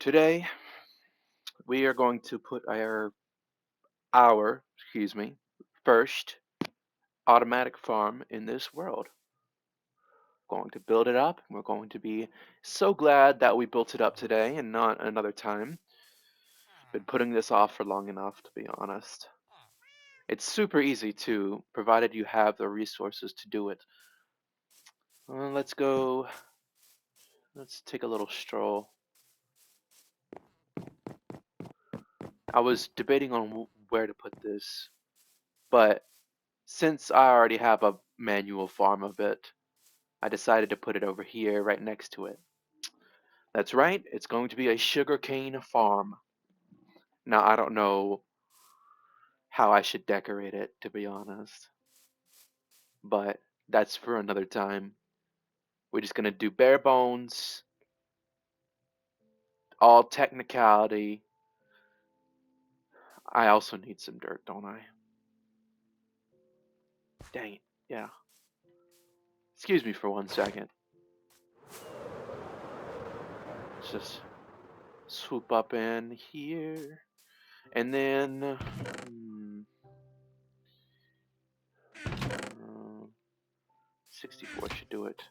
Today we are going to put our first automatic farm in this world. Going to build it up. We're going to be so glad that we built it up today and not another time. Been putting this off for long enough, to be honest. It's super easy too, provided you have the resources to do it. Let's go. Let's take a little stroll. I was debating on where to put this, but since I already have a manual farm of it, I decided to put it over here right next to it. That's right, it's going to be a sugarcane farm. Now, I don't know how I should decorate it, to be honest, but that's for another time. We're just gonna do bare bones, all technicality. I also need some dirt, don't I? Dang it, yeah. Excuse me for 1 second. Let's just swoop up in here. And then, 64 should do it.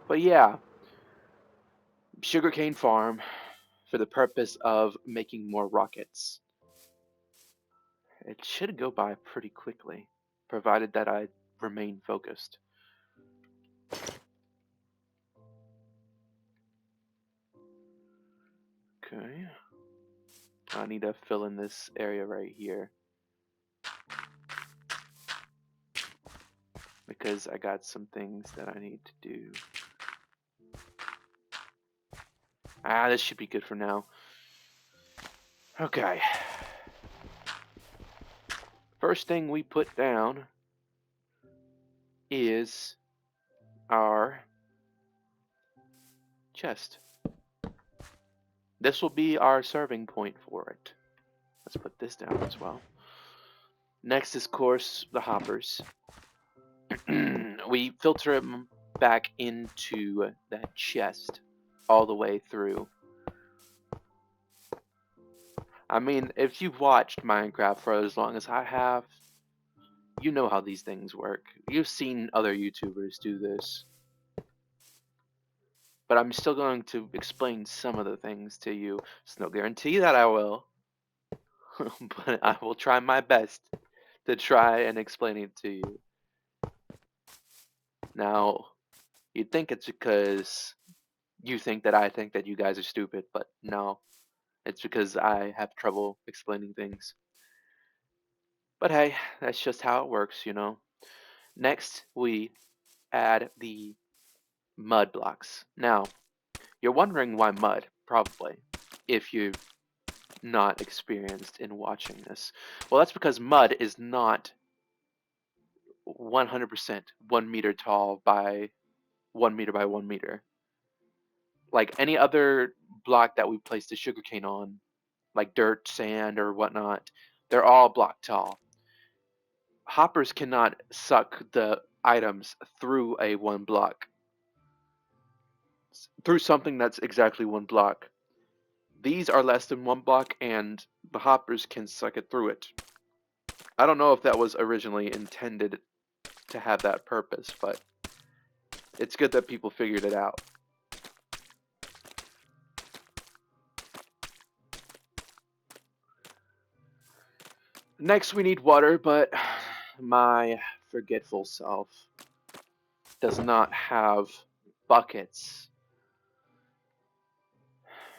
But yeah, sugarcane farm for the purpose of making more rockets. It should go by pretty quickly, provided that I remain focused. Okay. I need to fill in this area right here, because I got some things that I need to do. This should be good for now. Okay. First thing we put down is our chest. This will be our serving point for it. Let's put this down as well. Next is, of course, the hoppers. We filter them back into that chest all the way through. I mean, if you've watched Minecraft for as long as I have, you know how these things work. You've seen other YouTubers do this. But I'm still going to explain some of the things to you. It's no guarantee that I will, but I will try my best to try and explain it to you. Now, you'd think it's because you think that I think that you guys are stupid, but no. It's because I have trouble explaining things. But hey, that's just how it works, you know. Next, we add the mud blocks. Now, you're wondering why mud, probably, if you're not experienced in watching this. Well, that's because mud is not 100% 1 meter tall by 1 meter by 1 meter. Like any other block that we place the sugarcane on, like dirt, sand, or whatnot, they're all block tall. Hoppers cannot suck the items through a one block, through something that's exactly one block. These are less than one block, and the hoppers can suck it through it. I don't know if that was originally intended to have that purpose, but it's good that people figured it out. Next, we need water, but my forgetful self does not have buckets.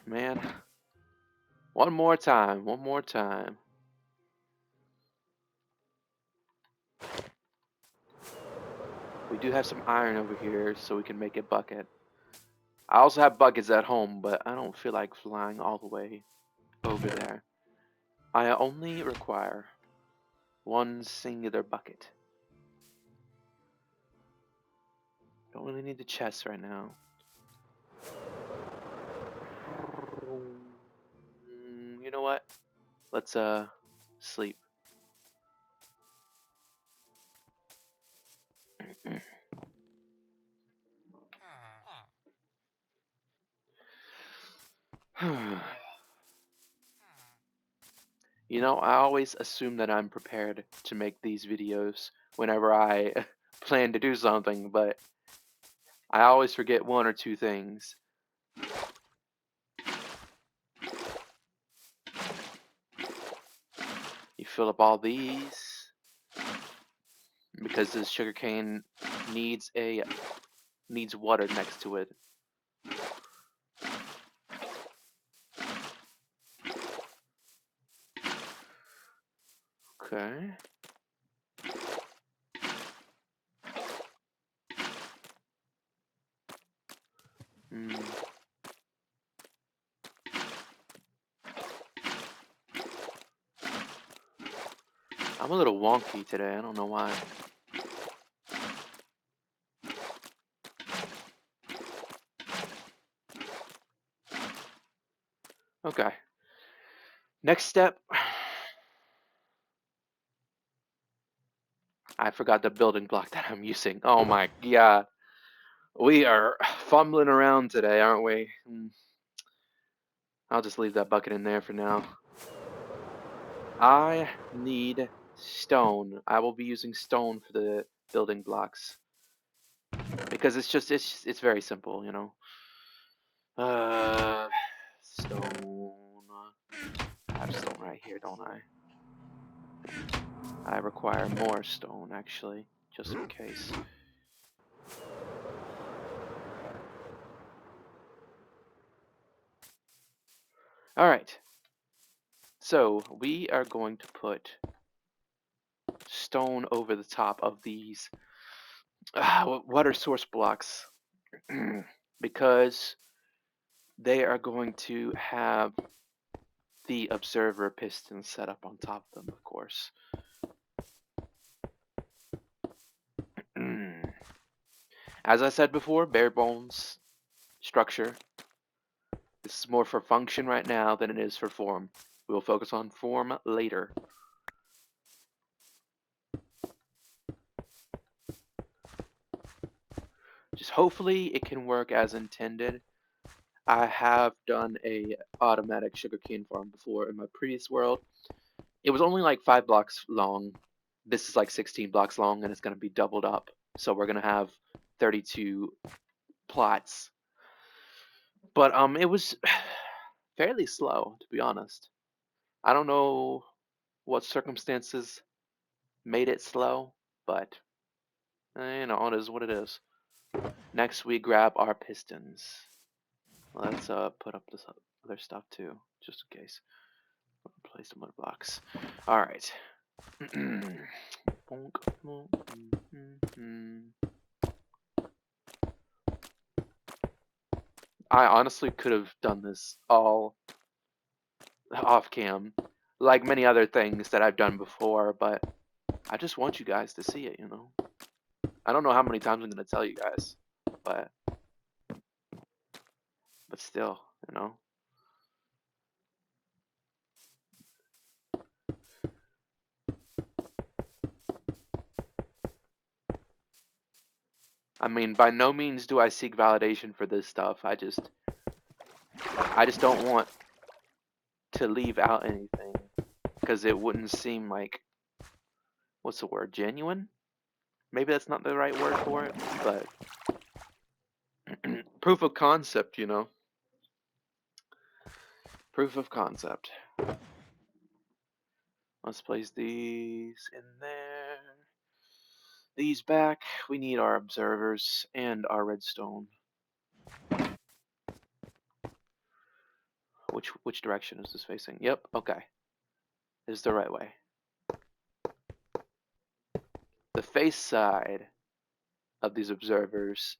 Man, one more time, one more time. We do have some iron over here, so we can make a bucket. I also have buckets at home, but I don't feel like flying all the way over there. I only require one singular bucket. Don't really need the chest right now. You know what? Let's sleep. You know, I always assume that I'm prepared to make these videos whenever I plan to do something, but I always forget one or two things. You fill up all these because this sugarcane needs water next to it. Okay. Hmm. I'm a little wonky today. I don't know why. Okay. Next step. I forgot the building block that I'm using. Oh my god. We are fumbling around today, aren't we? I'll just leave that bucket in there for now. I need stone. I will be using stone for the building blocks because it's very simple, you know. Stone. I have stone right here, don't I? I require more stone actually, just in case. All right. So we are going to put stone over the top of these water source blocks because they are going to have the observer piston set up on top of them, of course. As I said before, bare bones structure. This is more for function right now than it is for form. We will focus on form later. Just hopefully it can work as intended. I have done a automatic sugarcane farm before in my previous world. It was only like 5 blocks long. This is like 16 blocks long and it's going to be doubled up. So we're going to have 32 plots. But it was fairly slow, to be honest. I don't know what circumstances made it slow, but you know, it is what it is. Next we grab our pistons. Let's put up this other stuff too, just in case. Place some other blocks. All right. I honestly could have done this all off cam, like many other things that I've done before, but I just want you guys to see it, you know. I don't know how many times I'm gonna tell you guys, but still, you know. I mean, by no means do I seek validation for this stuff. I just don't want to leave out anything because it wouldn't seem like, what's the word, genuine? Maybe that's not the right word for it, but proof of concept, you know. Proof of concept. Let's place these in there. These back. We need our observers and our redstone. Which direction is this facing? Yep, okay. This is the right way. The face side of these observers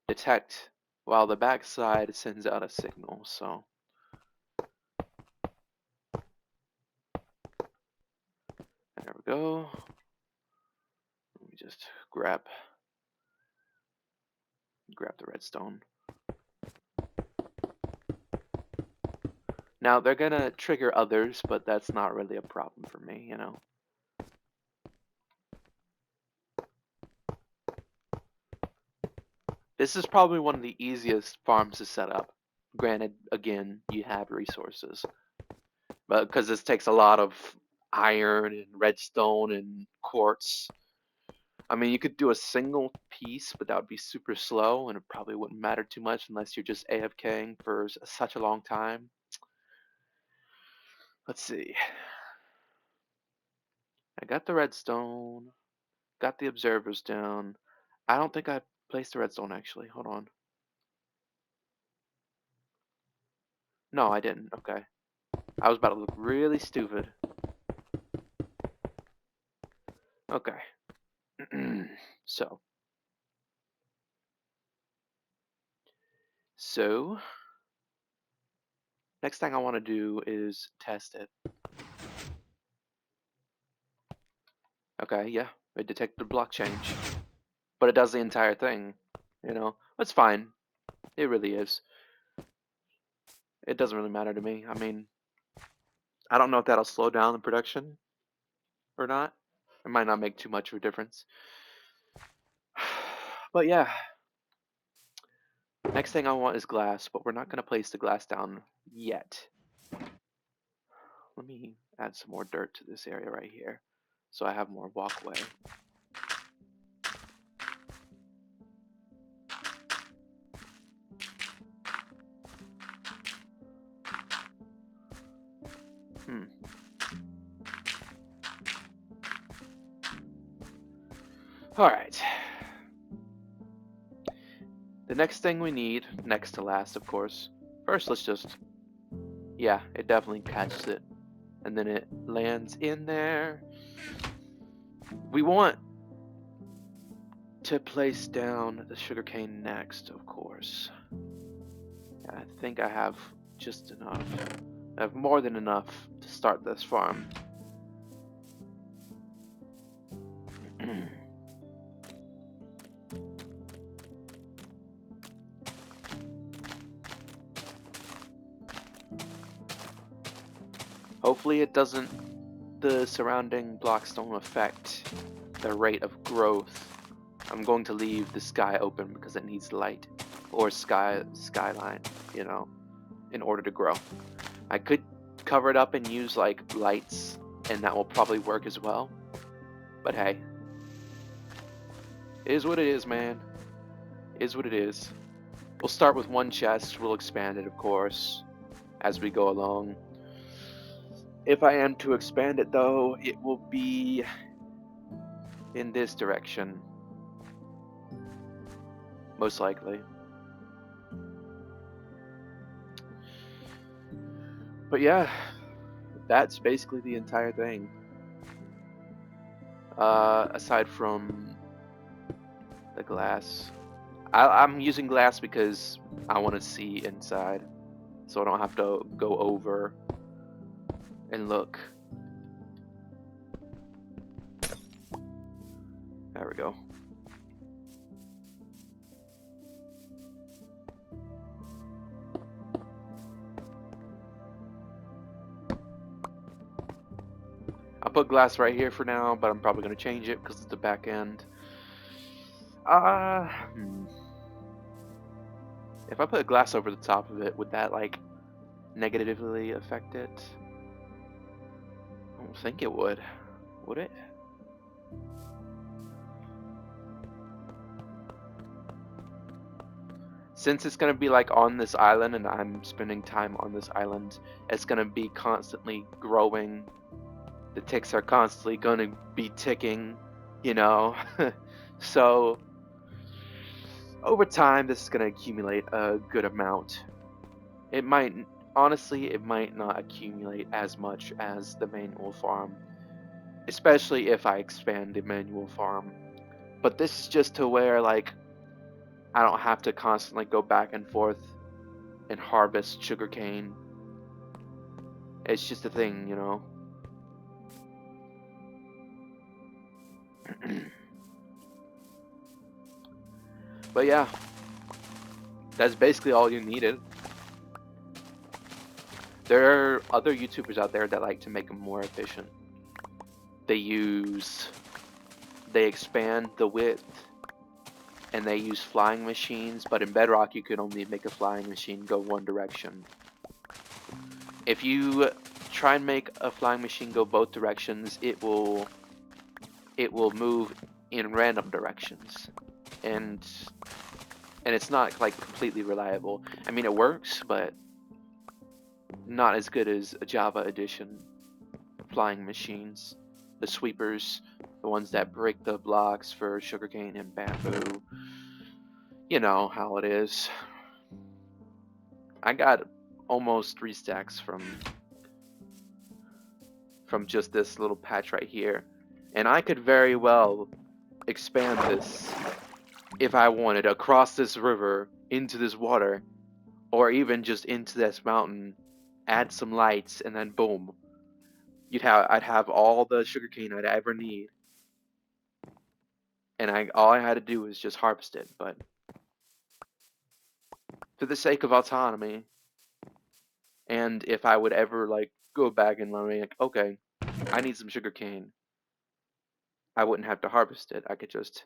detect while the back side sends out a signal, so there we go. Let me just grab the redstone. Now they're gonna trigger others, but that's not really a problem for me, you know. This is probably one of the easiest farms to set up. Granted, again, you have resources, but because this takes a lot of iron and redstone and quartz. I mean, you could do a single piece, but that would be super slow, and it probably wouldn't matter too much unless you're just AFKing for such a long time. Let's see. I got the redstone, got the observers down. I don't think I placed the redstone actually. Hold on. No, I didn't. Okay. I was about to look really stupid. Okay. so. So, next thing I want to do is test it. Okay, yeah, it detected block change. But it does the entire thing, you know? It's fine. It really is. It doesn't really matter to me. I mean, I don't know if that'll slow down the production or not. It might not make too much of a difference. But yeah, next thing I want is glass, but we're not going to place the glass down yet. Let me add some more dirt to this area right here so I have more walkway. Alright. The next thing we need, next to last of course, first let's just, yeah, it definitely catches it. And then it lands in there. We want to place down the sugarcane next, of course. I think I have just enough. I have more than enough to start this farm. Hopefully it doesn't, the surrounding blocks don't affect the rate of growth. I'm going to leave the sky open because it needs light, or skyline, you know, in order to grow. I could cover it up and use like lights, and that will probably work as well. But hey, it is what it is, man. It is what it is. We'll start with one chest. We'll expand it, of course, as we go along. If I am to expand it, though, it will be in this direction, most likely. But yeah, that's basically the entire thing. Aside from the glass. I'm using glass because I want to see inside, so I don't have to go over and look. There we go. I'll put glass right here for now, but I'm probably going to change it because it's the back end. If I put glass over the top of it, would that like negatively affect it? I don't think it would. Would it? Since it's going to be like on this island and I'm spending time on this island, it's going to be constantly growing. The ticks are constantly going to be ticking, you know. So over time this is going to accumulate a good amount. It might, honestly, it might not accumulate as much as the manual farm, especially if I expand the manual farm. But this is just to where like I don't have to constantly go back and forth and harvest sugarcane. It's just a thing, you know. But yeah, that's basically all you needed. There are other YouTubers out there that like to make them more efficient. They expand the width and they use flying machines, but in Bedrock you can only make a flying machine go one direction. If you try and make a flying machine go both directions, it will move in random directions, and it's not like completely reliable. I mean, it works, but not as good as a Java edition flying machines. The sweepers, the ones that break the blocks for sugarcane and bamboo. You know how it is. I got almost 3 stacks from just this little patch right here, and I could very well expand this if I wanted across this river into this water, or even just into this mountain, add some lights, and then boom, I'd have all the sugarcane I'd ever need, and all I had to do was just harvest it. But for the sake of autonomy, and if I would ever like go back and like, okay, I need some sugarcane, I wouldn't have to harvest it. I could just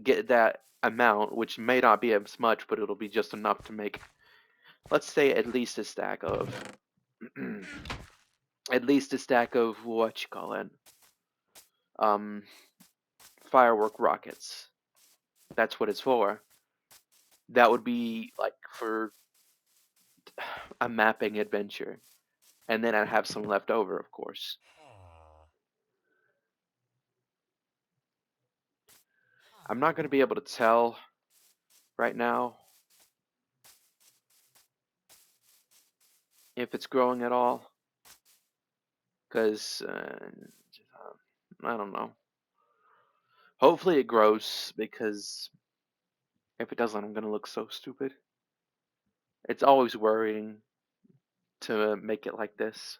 get that amount, which may not be as much, but it'll be just enough to make, let's say, at least a stack of, what you call it, um, firework rockets. That's what it's for. That would be like for a mapping adventure, and then I'd have some left over, of course. I'm not going to be able to tell right now if it's growing at all, because I don't know. Hopefully it grows, because if it doesn't, I'm going to look so stupid. It's always worrying to make it like this,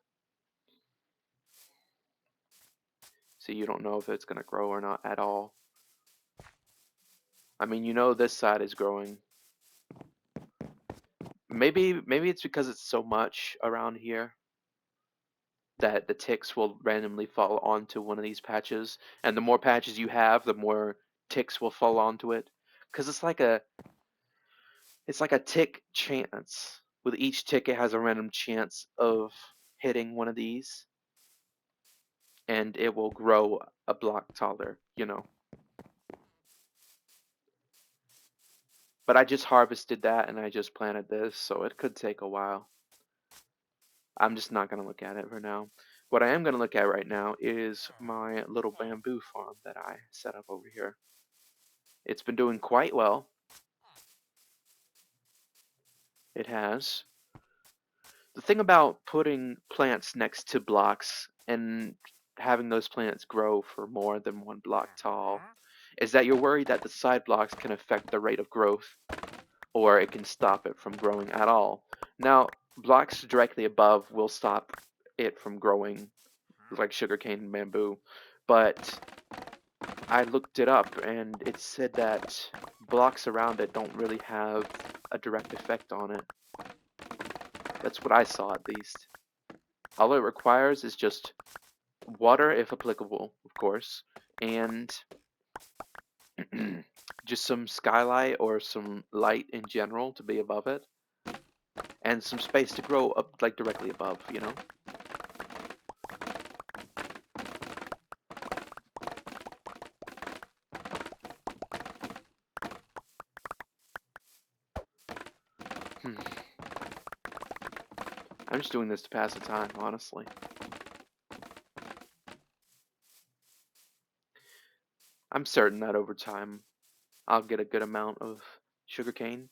so you don't know if it's going to grow or not at all. I mean, this side is growing. Maybe it's because it's so much around here that the ticks will randomly fall onto one of these patches, and the more patches you have, the more ticks will fall onto it, because it's like a tick chance. With each tick, it has a random chance of hitting one of these, and it will grow a block taller. But I just harvested that, and I just planted this, so it could take a while. I'm just not going to look at it for now. What I am going to look at right now is my little bamboo farm that I set up over here. It's been doing quite well. It has. The thing about putting plants next to blocks and having those plants grow for more than one block tall is that you're worried that the side blocks can affect the rate of growth, or it can stop it from growing at all. Now, blocks directly above will stop it from growing, like sugarcane and bamboo, but I looked it up and it said that blocks around it don't really have a direct effect on it. That's what I saw, at least. All it requires is just water, if applicable, of course, and just some skylight or some light in general to be above it, and some space to grow up, like directly above. Hmm. I'm just doing this to pass the time, honestly. I'm certain that over time I'll get a good amount of sugarcane,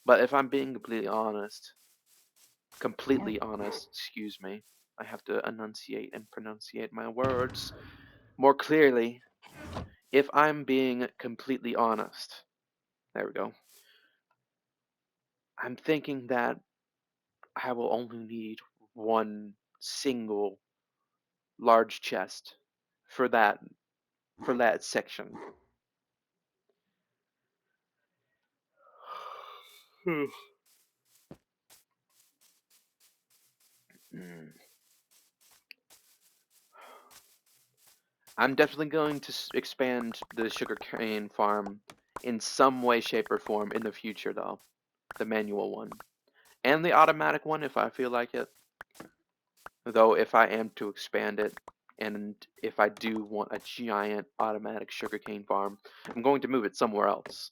but if I'm being completely honest, excuse me, I have to enunciate and pronunciate my words more clearly. If I'm being completely honest, there we go. I'm thinking that I will only need one single large chest for that section. I'm definitely going to expand the sugarcane farm in some way, shape, or form in the future, though. The manual one. And the automatic one if I feel like it. Though if I am to expand it, and if I do want a giant automatic sugarcane farm, I'm going to move it somewhere else.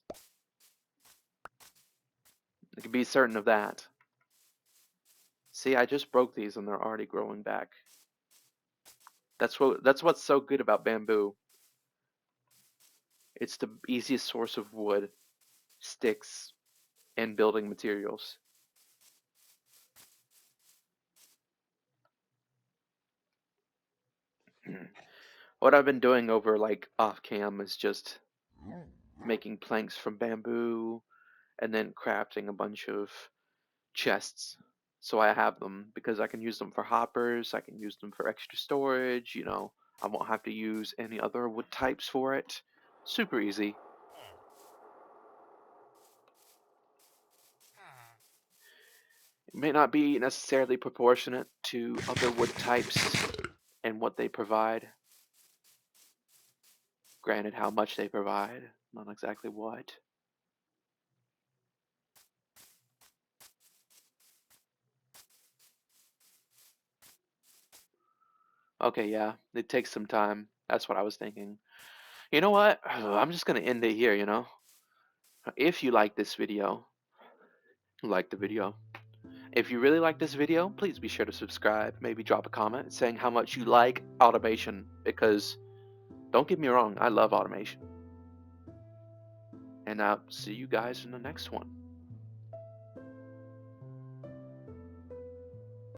I can be certain of that. See, I just broke these and they're already growing back. That's what's so good about bamboo. It's the easiest source of wood, sticks, and building materials. What I've been doing over like off cam is just making planks from bamboo and then crafting a bunch of chests. So I have them because I can use them for hoppers, I can use them for extra storage, you know. I won't have to use any other wood types for it. Super easy. It may not be necessarily proportionate to other wood types and what they provide. Granted, how much they provide, not exactly what. Okay, yeah, it takes some time. That's what I was thinking. You know what? I'm just gonna end it here, you know? If you like this video, like the video. If you really like this video, please be sure to subscribe. Maybe drop a comment saying how much you like automation, because don't get me wrong, I love automation. And I'll see you guys in the next one.